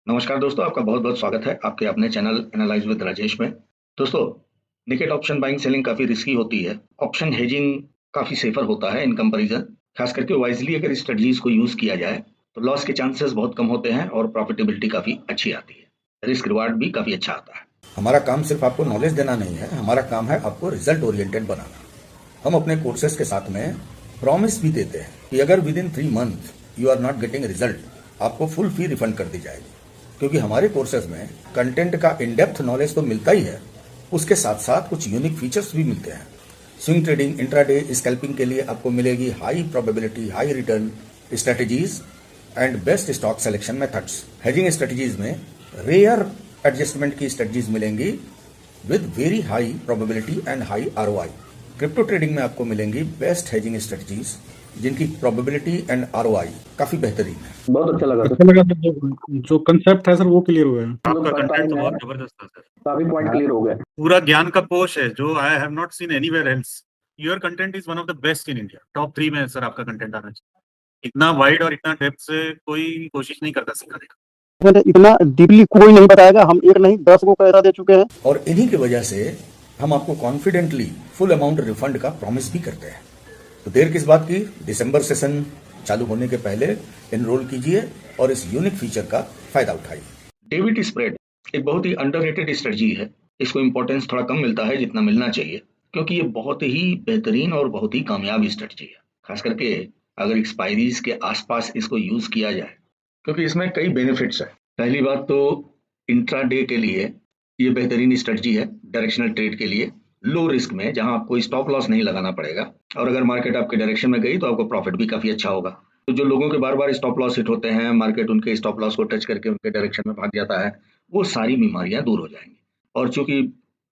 नमस्कार दोस्तों, आपका बहुत बहुत स्वागत है आपके अपने चैनल एनालाइज विद राजेश में। दोस्तों, निकेट ऑप्शन बाइंग सेलिंग काफ़ी रिस्की होती है। ऑप्शन हेजिंग काफ़ी सेफर होता है इन कंपैरिजन। खास करके वाइजली अगर स्ट्रेटजीज को यूज़ किया जाए तो लॉस के चांसेस बहुत कम होते हैं और प्रॉफिटेबिलिटी काफ़ी अच्छी आती है। रिस्क रिवार्ड भी काफ़ी अच्छा आता है। हमारा काम सिर्फ आपको नॉलेज देना नहीं है, हमारा काम है आपको रिजल्ट ओरिएंटेड बनाना। हम अपने कोर्सेज के साथ में प्रॉमिस भी देते हैं कि अगर within 3 month you are not getting result, आपको फुल फी रिफंड कर दी जाएगी। क्योंकि हमारे कोर्सेज में कंटेंट का इन डेप्थ नॉलेज तो मिलता ही है, उसके साथ साथ कुछ यूनिक फीचर्स भी मिलते हैं। स्विंग ट्रेडिंग, इंट्राडे स्कैल्पिंग के लिए आपको मिलेगी high probability, high return strategies and best stock selection methods. Hedging strategies में रेयर एडजस्टमेंट की स्ट्रेटजीज मिलेंगी with very high probability and high ROI. Crypto trading में आपको मिलेंगी बेस्ट हेजिंग स्ट्रेटजीज जिनकी प्रोबेबिलिटी एंड आरओआई काफी बेहतरीन है। बहुत अच्छा लगा अच्छा लगा सर, जो कंसेप्ट है सर वो क्लियर हुआ है। आपका पता कंटेंट ही तो है। बहुत जबरदस्त था सर। काफी पॉइंट क्लियर हो गए। पूरा ज्ञान का कोश है जो I have not seen anywhere else. Your content is one of the best in India. Top 3 में सर आपका कंटेंट आना चाहिए। इतना वाइड और इतना डेप्थ से कोई कोशिश नहीं करता सिखाने का। इतना डीपली कोई नहीं बताएगा, हम एक नहीं 10 को पैसा दे चुके हैं। और इन्हीं की वजह से हम आपको कॉन्फिडेंटली फुल अमाउंट रिफंड का प्रॉमिस भी करते हैं। तो देर किस बात की, दिसंबर सेशन चालू होने के पहले एनरोल कीजिए और इस यूनिक फीचर का फायदा उठाइए। डेबिट स्प्रेड एक बहुत ही अंडररेटेड स्ट्रेटजी है। इसको इंपॉर्टेंस थोड़ा कम मिलता है जितना मिलना चाहिए, क्योंकि ये बहुत ही बेहतरीन और बहुत ही कामयाब स्ट्रेटजी है। खास करके अगर एक्सपायरीज के आसपास इसको यूज किया जाए, क्योंकि इसमें कई बेनिफिट्स है। पहली बात तो इंट्राडे के लिए ये बेहतरीन स्ट्रेटजी है। डायरेक्शनल ट्रेड के लिए लो रिस्क में, जहां आपको स्टॉप लॉस नहीं लगाना पड़ेगा, और अगर मार्केट आपके डायरेक्शन में गई तो आपको प्रॉफिट भी काफी अच्छा होगा। तो जो लोगों के बार बार स्टॉप लॉस हिट होते हैं, मार्केट उनके स्टॉप लॉस को टच करके उनके डायरेक्शन में भाग जाता है, वो सारी बीमारियां दूर हो जाएंगी। और चूंकि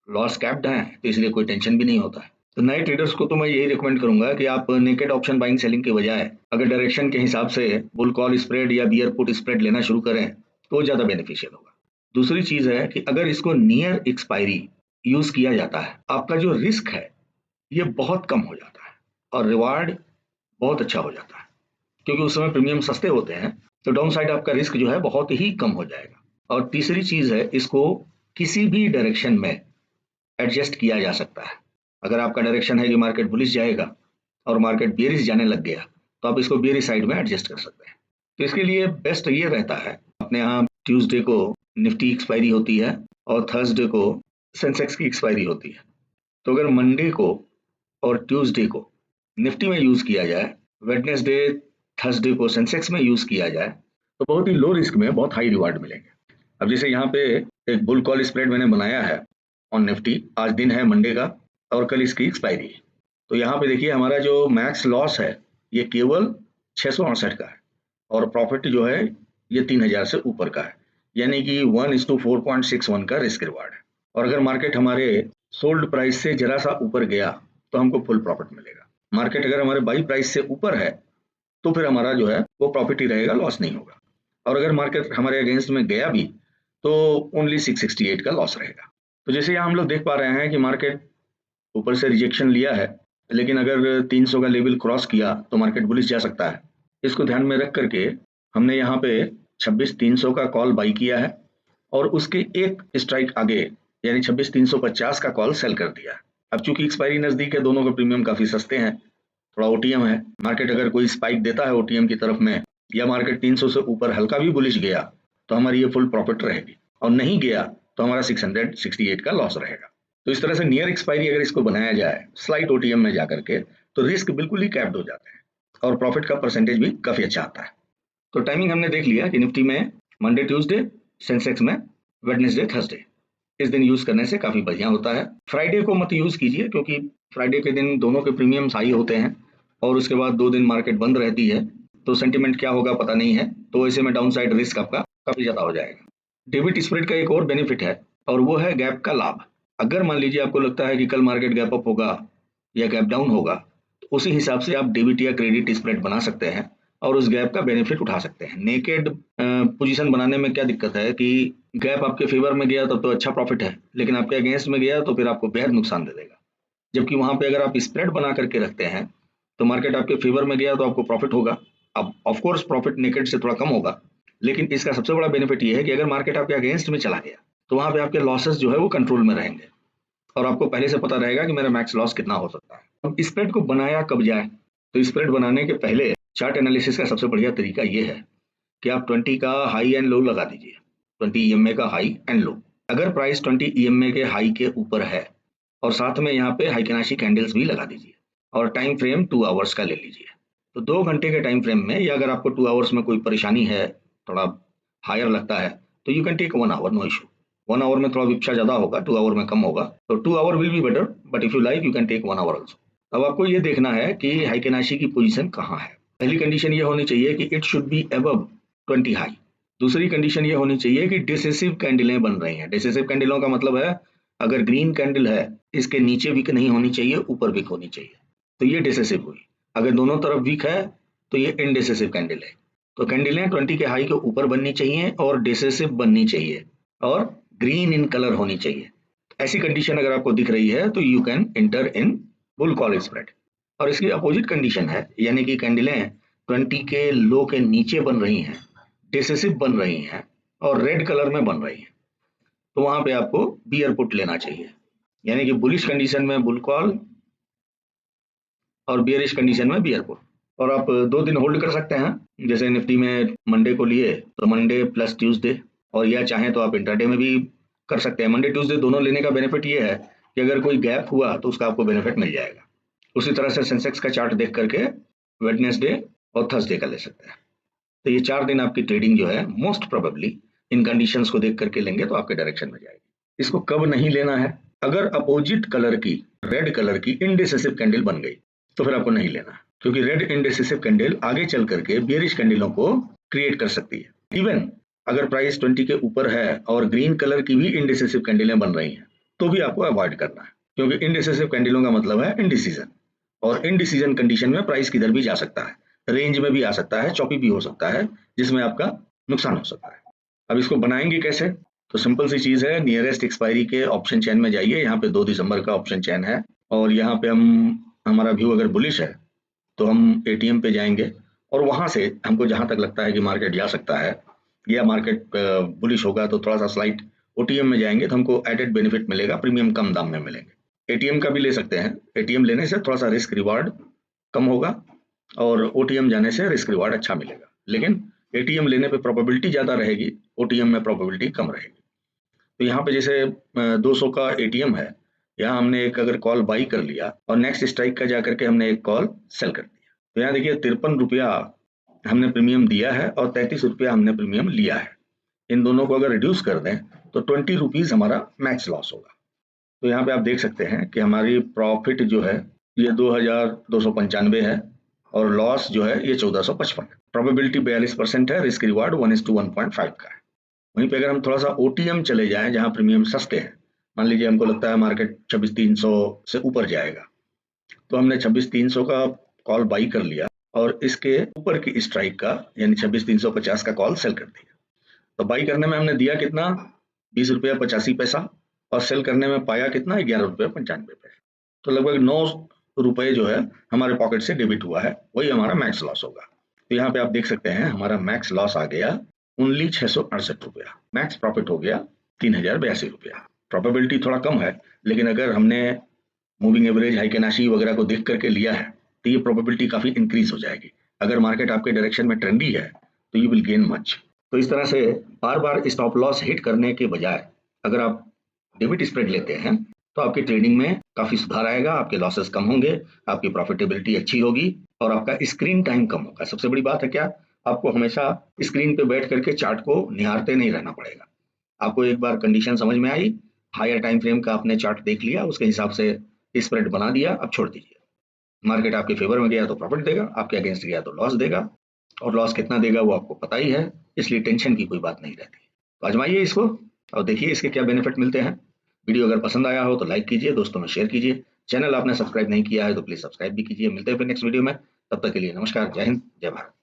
लॉस कैप्ड है तो इसलिए कोई टेंशन भी नहीं होता है। तो नए ट्रेडर्स को तो मैं यही रिकमेंड करूंगा कि आप नेकेड ऑप्शन बाइंग सेलिंग के बजाय अगर डायरेक्शन के हिसाब से बुल कॉल स्प्रेड या बियर पुट स्प्रेड लेना शुरू करें तो ज्यादा बेनिफिशियल होगा। दूसरी चीज है कि अगर इसको नियर एक्सपायरी यूज किया जाता है, आपका जो रिस्क है ये बहुत कम हो जाता है और रिवार्ड बहुत अच्छा हो जाता है, क्योंकि उस समय प्रीमियम सस्ते होते हैं। तो डाउन साइड आपका रिस्क जो है बहुत ही कम हो जाएगा। और तीसरी चीज है, इसको किसी भी डायरेक्शन में एडजस्ट किया जा सकता है। अगर आपका डायरेक्शन है कि मार्केट बुलिश जाएगा और मार्केट बेरिश जाने लग गया, तो आप इसको बेरिश साइड में एडजस्ट कर सकते हैं। तो इसके लिए बेस्ट ये रहता है, अपने यहाँ ट्यूसडे को निफ्टी एक्सपायरी होती है और थर्सडे को सेंसेक्स की एक्सपायरी होती है। तो अगर मंडे को और ट्यूसडे को निफ्टी में यूज किया जाए, वेडनेसडे थर्सडे को सेंसेक्स में यूज किया जाए, तो बहुत ही लो रिस्क में बहुत हाई रिवार्ड मिलेंगे। अब जैसे यहाँ पे एक बुल कॉल स्प्रेड मैंने बनाया है ऑन निफ्टी, आज दिन है मंडे का और कल इसकी एक्सपायरी है। तो यहाँ पे देखिए हमारा जो मैक्स लॉस है ये केवल 668 का है और प्रॉफिट जो है ये 3000 से ऊपर का है, यानी कि 1:4.61 का रिस्क रिवार्ड है। और अगर मार्केट हमारे सोल्ड प्राइस से जरा सा ऊपर गया तो हमको फुल प्रॉफिट मिलेगा। मार्केट अगर हमारे बाई प्राइस से ऊपर है तो फिर हमारा जो है वो प्रॉफिट ही रहेगा, लॉस नहीं होगा। और अगर मार्केट हमारे अगेंस्ट में गया भी तो ओनली 668 का लॉस रहेगा। तो जैसे यहाँ हम लोग देख पा रहे हैं कि मार्केट ऊपर से रिजेक्शन लिया है, लेकिन अगर 300 का लेवल क्रॉस किया तो मार्केट बुलिश जा सकता है। इसको ध्यान में रख करके हमने यहाँ पे 26,300 का कॉल बाई किया है और उसके एक स्ट्राइक आगे यानी 26,350 का कॉल सेल कर दिया। अब चूंकि एक्सपायरी नजदीक है, दोनों के प्रीमियम काफी सस्ते हैं, थोड़ा ओटीएम है। मार्केट अगर कोई स्पाइक देता है ओटीएम की तरफ में या मार्केट 300 से ऊपर हल्का भी बुलिश गया तो हमारी ये फुल प्रॉफिट रहेगी, और नहीं गया तो हमारा 668 का लॉस रहेगा। तो इस तरह से नियर एक्सपायरी अगर इसको बनाया जाए स्लाइट ओटीएम में जाकर के, तो रिस्क बिल्कुल ही कैप्ड हो जाते हैं और प्रॉफिट का परसेंटेज भी काफी अच्छा आता है। तो टाइमिंग हमने देख लिया कि निफ्टी में मंडे ट्यूसडे, सेंसेक्स में वेडनेसडे थर्सडे, इस दिन यूज करने से काफी बढ़िया होता है। फ्राइडे को मत यूज कीजिए, क्योंकि फ्राइडे के दिन दोनों के प्रीमियम्स हाई होते हैं और उसके बाद 2 दिन मार्केट बंद रहती है, तो सेंटिमेंट क्या होगा पता नहीं है, तो ऐसे में डाउन साइड रिस्क आपका काफी ज्यादा हो जाएगा। डेबिट स्प्रेड का एक और बेनिफिट है और वो है गैप का लाभ। अगर मान लीजिए आपको लगता है कि कल मार्केट गैप अप होगा या गैप डाउन होगा, तो उसी हिसाब से आप डेबिट या क्रेडिट स्प्रेड बना सकते हैं और उस गैप का बेनिफिट उठा सकते हैं। नेकेड पोजीशन बनाने में क्या दिक्कत है कि गैप आपके फेवर में गया तब तो अच्छा प्रॉफिट है, लेकिन आपके अगेंस्ट में गया तो फिर आपको बेहद नुकसान दे देगा। जबकि वहां पे अगर आप स्प्रेड बना करके रखते हैं तो मार्केट आपके फेवर में गया तो आपको प्रॉफिट होगा। अब ऑफ कोर्स प्रॉफिट नेकेड से थोड़ा कम होगा, लेकिन इसका सबसे बड़ा बेनिफिट ये है कि अगर मार्केट आपके अगेंस्ट में चला गया तो वहां पे आपके लॉसेस जो है वो कंट्रोल में रहेंगे और आपको पहले से पता रहेगा कि मेरा मैक्स लॉस कितना हो सकता है। अब स्प्रेड को बनाया कब जाए, तो स्प्रेड बनाने के पहले चार्ट एनालिसिस का सबसे बढ़िया तरीका ये है कि आप 20 का हाई एंड लो लगा दीजिए, 20 EMA का हाई एंड लो। अगर प्राइस 20 EMA के हाई के ऊपर है और साथ में यहाँ पे हाइकेनाशी कैंडल्स भी लगा दीजिए और टाइम फ्रेम 2 आवर्स का ले लीजिए। तो 2 घंटे के टाइम फ्रेम में, या अगर आपको 2 आवर्स में कोई परेशानी है, थोड़ा हायर लगता है, तो you can take 1 hour, no issue. 1 hour में थोड़ा विपक्षा ज्यादा होगा, 2 आवर में कम होगा, तो 2 hour will be better, but if you like you can take 1 hour also. अब आपको ये देखना है कि हाइकेनाशी की पोजीशन कहाँ है। पहली कंडीशन ये होनी चाहिए कि it should be above 20 high. दूसरी कंडीशन ये होनी चाहिए कि डिसेसिव कैंडलें बन रही हैं। डिसेसिव कैंडलों का मतलब है अगर ग्रीन कैंडल है, इसके नीचे वीक नहीं होनी चाहिए, ऊपर वीक होनी चाहिए, तो ये डिसेसिव हुई। अगर दोनों तरफ वीक है तो ये इनडिसेसिव कैंडल है। तो कैंडलें 20 के हाई के ऊपर बननी चाहिए और डिसेसिव बननी चाहिए और ग्रीन इन कलर होनी चाहिए। ऐसी कंडीशन अगर आपको दिख रही है तो you can enter in bull call spread. और इसकी अपोजिट कंडीशन है, यानी कि कैंडलें 20 के लो के नीचे बन रही हैं, डिसेसिव बन रही हैं और रेड कलर में बन रही हैं, तो वहां पे आपको बियर पुट लेना चाहिए। यानी कि बुलिश कंडीशन में बुल कॉल और बियरिश कंडीशन में बियर पुट। और आप 2 दिन होल्ड कर सकते हैं, जैसे निफ्टी में मंडे को लिए तो मंडे प्लस ट्यूसडे, और या चाहें तो आप इंटरडे में भी कर सकते हैं। मंडे ट्यूसडे दोनों लेने का बेनिफिट ये है कि अगर कोई गैप हुआ तो उसका आपको बेनिफिट मिल जाएगा। उसी तरह से सेंसेक्स का चार्ट देख करके वेडनेसडे और थर्सडे का ले सकते हैं। तो ये 4 दिन आपकी ट्रेडिंग जो है मोस्ट प्रोबेबली इन कंडीशंस को देख करके लेंगे तो आपके डायरेक्शन में जाएगी। इसको कब नहीं लेना है, अगर अपोजिट कलर की, रेड कलर की इनडिसेसिव कैंडल बन गई तो फिर आपको नहीं लेना, क्योंकि रेड इनडिसेसिव कैंडल आगे चल करके बियरिश कैंडलों को क्रिएट कर सकती है। इवन अगर प्राइस 20 के ऊपर है और ग्रीन कलर की भी इनडिसेसिव कैंडलें बन रही हैं तो भी आपको अवॉइड करना है, क्योंकि इनडिसेसिव कैंडलों का मतलब है इनडिसीजन, और इनडिसीजन कंडीशन में प्राइस किधर भी जा सकता है, रेंज में भी आ सकता है, चॉपी भी हो सकता है, जिसमें आपका नुकसान हो सकता है। अब इसको बनाएंगे कैसे, तो सिंपल सी चीज है, नियरेस्ट एक्सपायरी के ऑप्शन चेन में जाइए। यहाँ पे 2 दिसंबर का ऑप्शन चेन है और यहाँ पे हमारा व्यू अगर बुलिश है तो हम एटीएम पे जाएंगे और वहां से हमको जहां तक लगता है कि मार्केट जा सकता है या मार्केट बुलिश होगा तो थोड़ा सा स्लाइट ओटीएम में जाएंगे तो हमको एडेड बेनिफिट मिलेगा, प्रीमियम कम दाम में मिलेंगे। एटीएम का भी ले सकते हैं, एटीएम लेने से थोड़ा सा रिस्क रिवार्ड कम होगा और ओटीएम जाने से रिस्क रिवार्ड अच्छा मिलेगा, लेकिन एटीएम लेने पे प्रोबेबिलिटी ज्यादा रहेगी, ओटीएम में प्रोबेबिलिटी कम रहेगी। तो यहाँ पे जैसे 200 का एटीएम है, यहाँ हमने एक अगर कॉल बाई कर लिया और नेक्स्ट स्ट्राइक का जाकर के हमने एक कॉल सेल कर दिया, तो यहाँ देखिए 53 रुपया हमने प्रीमियम दिया है और 33 रुपया हमने प्रीमियम लिया है। इन दोनों को अगर रिड्यूस कर दें तो 20 रुपीज हमारा मैक्स लॉस होगा। तो यहाँ पे आप देख सकते हैं कि हमारी प्रॉफिट जो है ये 2295 है और लॉस जो है ये 1455 है। प्रोबेबिलिटी 42% है, रिस्क रिवार्ड 1:1.5 का है। वहीं पे अगर हम थोड़ा सा ओटीएम चले जाएं जहां प्रीमियम सस्ते हैं, मान लीजिए हमको लगता है मार्केट 26,300 से ऊपर जाएगा, तो हमने 26,300 का कॉल बाई कर लिया और इसके ऊपर की स्ट्राइक का यानी 26,350 का कॉल सेल कर दिया। तो बाई करने में हमने दिया कितना, 20 रुपया 85 पैसा, और सेल करने में पाया कितना, 11 रुपया 95 पैसा। तो लगभग 9 रुपए जो है हमारे पॉकेट से डेबिट हुआ है, वही हमारा मैक्स लॉस होगा। तो यहाँ पे आप देख सकते हैं हमारा मैक्स लॉस आ गया ओनली 668 रुपया, मैक्स प्रॉफिट हो गया 3082 रुपया। प्रोबेबिलिटी थोड़ा कम है, लेकिन अगर हमने मूविंग एवरेज, हाइकेनाशी वगैरह को देख करके लिया है तो ये प्रोबेबिलिटी काफी इंक्रीज हो जाएगी। अगर मार्केट आपके डायरेक्शन में ट्रेंडी है तो यू विल गेन मच। तो इस तरह से बार बार स्टॉप लॉस हिट करने के बजाय अगर आप डेबिट स्प्रेड लेते हैं तो आपकी ट्रेडिंग में काफी सुधार आएगा, आपके लॉसेस कम होंगे, आपकी प्रॉफिटेबिलिटी अच्छी होगी और आपका स्क्रीन टाइम कम होगा। सबसे बड़ी बात है क्या, आपको हमेशा स्क्रीन पे बैठ करके चार्ट को निहारते नहीं रहना पड़ेगा। आपको एक बार कंडीशन समझ में आई, हायर टाइम फ्रेम का आपने चार्ट देख लिया, उसके हिसाब से स्प्रेड बना दिया, अब छोड़ दीजिए। मार्केट आपके फेवर में गया तो प्रॉफिट देगा, आपके अगेंस्ट गया तो लॉस देगा, और लॉस कितना देगा वो आपको पता ही है, इसलिए टेंशन की कोई बात नहीं रहती। तो आजमाइए इसको और देखिए इसके क्या बेनिफिट मिलते हैं। वीडियो अगर पसंद आया हो तो लाइक कीजिए, दोस्तों में शेयर कीजिए, चैनल आपने सब्सक्राइब नहीं किया है तो प्लीज सब्सक्राइब भी कीजिए। मिलते हैं फिर नेक्स्ट वीडियो में, तब तक के लिए नमस्कार, जय हिंद, जय भारत।